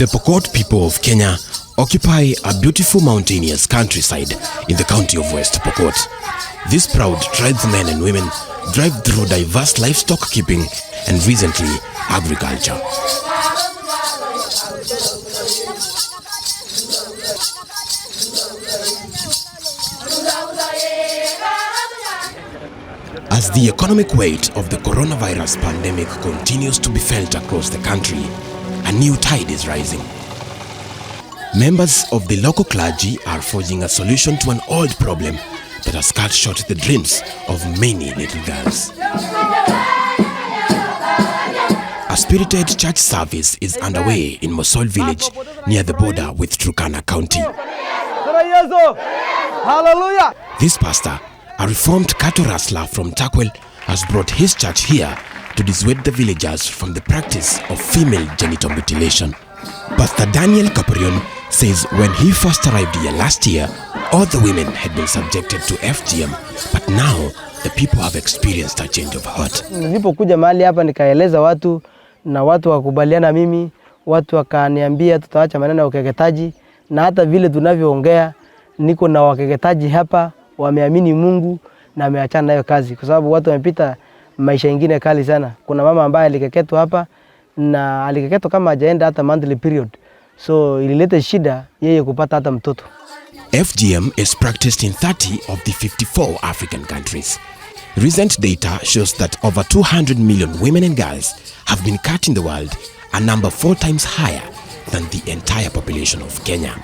The Pokot people of Kenya occupy a beautiful mountainous countryside in the county of West Pokot. These proud tribesmen and women drive through diverse livestock keeping and recently agriculture. As the economic weight of the coronavirus pandemic continues to be felt across the country, a new tide is rising. Members of the local clergy are forging a solution to an old problem that has cut short the dreams of many little girls. A spirited church service is underway in Mosol village near the border with Turkana County. Hallelujah! This pastor, a reformed cattle rustler from Takwel, has brought his church here to dissuade the villagers from the practice of female genital mutilation. Pastor Daniel Kapurion says when he first arrived here last year, all the women had been subjected to FGM, but now the people have experienced a change of heart. Nilipokuja mahali hapa nikaeleza watu na watu wakubaliana mimi, watu wakaniambia tutaacha maneno ya ukeketaji, na hata vile tunavyoongea niko na wakeketaji hapa wameamini Mungu na ameachana nayo kazi kwa sababu watu wamepita maisha mengine kali sana. Kuna mama ambaye alikeketwa hapa na alikeketwa kama hajaenda hata monthly period. So ilileta shida yeye kupata hata mtoto. FGM is practiced in 30 of the 54 African countries. Recent data shows that over 200 million women and girls have been cut in the world, a number 4 times higher than the entire population of Kenya.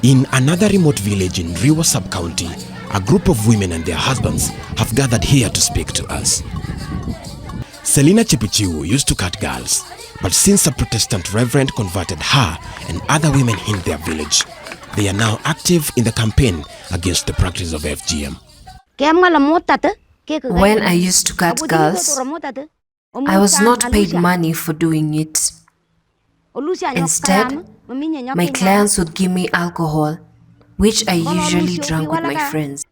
In another remote village in Riwa sub-county, a group of women and their husbands have gathered here to speak to us. Selina Chipichiu used to cut girls, but since a Protestant reverend converted her and other women in their village, they are now active in the campaign against the practice of FGM. When I used to cut girls, I was not paid money for doing it. Instead, my clients would give me alcohol, which I usually drank with my friends.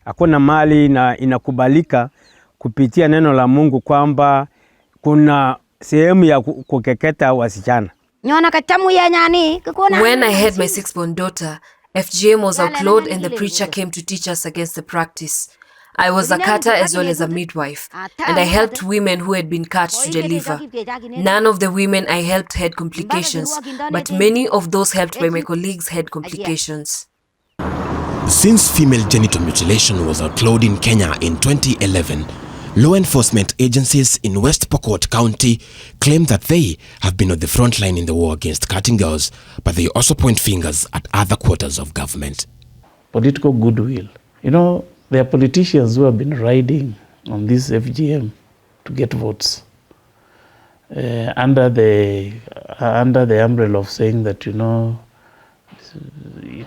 Hakuna mali na inakubalika kupitia neno la Mungu kwamba kuna sehemu ya kukeketa wasichana. When I had my 6-born daughter, FGM was outlawed and the preacher came to teach us against the practice. I was a cutter as well as a midwife, and I helped women who had been cut to deliver. None of the women I helped had complications, but many of those helped by my colleagues had complications. Since female genital mutilation was outlawed in Kenya in 2011, law enforcement agencies in West Pokot County claim that they have been on the front line in the war against cutting girls, but they also point fingers at other quarters of government. Political goodwill. You know, there are politicians who have been riding on this FGM to get votes under the umbrella of saying that, you know,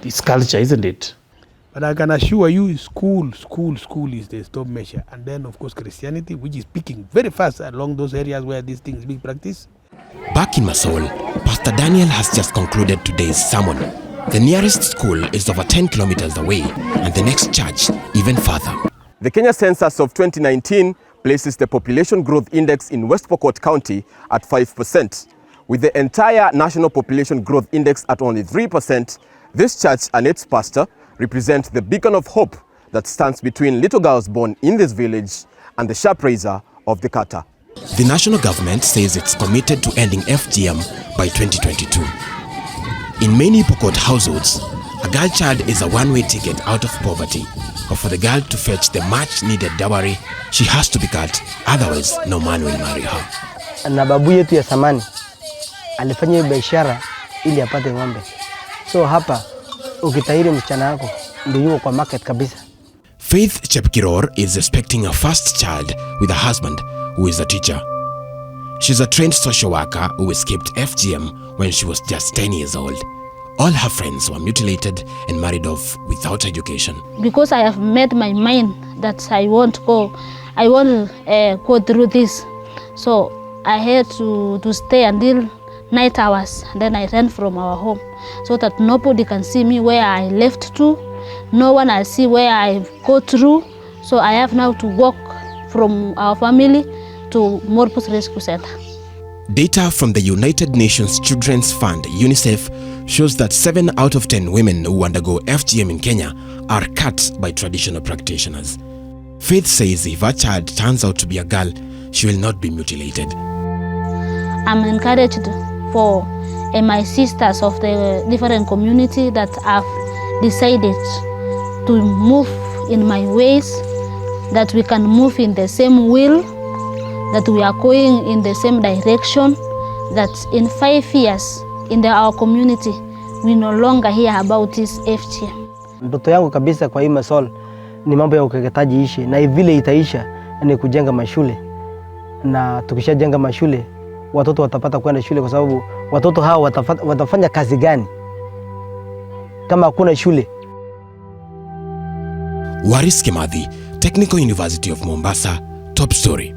it's culture, isn't it? But I can assure you, school is the stop measure. And then, of course, Christianity, which is picking very fast along those areas where these things being practiced. Back in Masol, Pastor Daniel has just concluded today's sermon. The nearest school is over 10 kilometers away, and the next church even further. The Kenya census of 2019 places the population growth index in West Pokot County at 5%. With the entire national population growth index at only 3%, this church and its pastor represent the beacon of hope that stands between little girls born in this village and the sharp razor of the cutter. The national government says it's committed to ending FGM by 2022. In many Pokot households, a girl child is a one-way ticket out of poverty. But for the girl to fetch the much-needed dowry, she has to be cut, otherwise no man will marry her. Na babu yetu ya zamani alifanya biashara ili apate ng'ombe. So hapa ukitahiri msichana wako ndio yuko kwa market kabisa. Faith Chepkiror is expecting a first child with a husband who is a teacher. She's a trained social worker who escaped FGM when she was just 10 years old. All her friends were mutilated and married off without education. Because I have made my mind that I won't go through this. So I had to stay until night hours. Then I ran from our home so that nobody can see me where I left to. No one I see where I go through. So I have now to walk from our family to Morpus Rescue Center. Data from the United Nations Children's Fund, UNICEF, shows that 7 out of 10 women who undergo FGM in Kenya are cut by traditional practitioners. Faith says if her child turns out to be a girl, she will not be mutilated. I'm encouraged for my sisters of the different community that have decided to move in my ways, that we can move in the same will, that we are going in the same direction, that in 5 years in our community we no longer hear about this FGM. Ndoto yangu kabisa kwa hii masol ni mambo ya ukeketaji ishi, na vile itaisha ni kujenga mashule, na tukishajenga mashule watoto watapata kwenda shule, kwa sababu watoto hao watafanya kazi gani kama hakuna shule? Waris Kimathi, Technical University of Mombasa, Top Story.